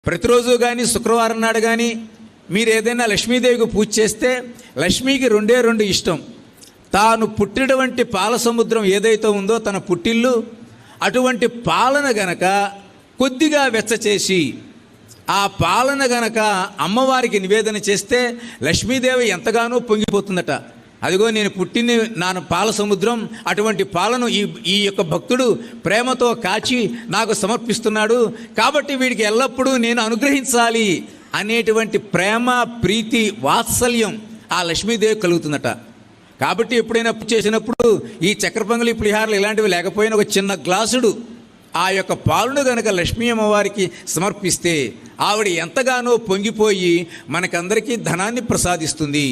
ప్రతిరోజు కానీ శుక్రవారం నాడు కానీ మీరు ఏదైనా లక్ష్మీదేవికి పూజ చేస్తే లక్ష్మీకి రెండే రెండు ఇష్టం. తాను పుట్టినటువంటి పాల సముద్రం ఏదైతే ఉందో తన పుట్టిల్లు, అటువంటి పాలన గనక కొద్దిగా వెచ్చచేసి ఆ పాలన గనక అమ్మవారికి నివేదన చేస్తే లక్ష్మీదేవి ఎంతగానో పొంగిపోతుందట. అదిగో నేను పుట్టిన నాను పాల సముద్రం, అటువంటి పాలను ఈ యొక్క భక్తుడు ప్రేమతో కాచి నాకు సమర్పిస్తున్నాడు, కాబట్టి వీడికి ఎల్లప్పుడూ నేను అనుగ్రహించాలి అనేటువంటి ప్రేమ, ప్రీతి, వాత్సల్యం ఆ లక్ష్మీదేవి కలుగుతుందట. కాబట్టి ఎప్పుడైనా చేసినప్పుడు ఈ చక్కెర పొంగలి, పులిహారలు ఇలాంటివి లేకపోయినా ఒక చిన్న గ్లాసుడు ఆ యొక్క పాలను గనక లక్ష్మీ అమ్మవారికి సమర్పిస్తే ఆవిడ ఎంతగానో పొంగిపోయి మనకందరికీ ధనాన్ని ప్రసాదిస్తుంది.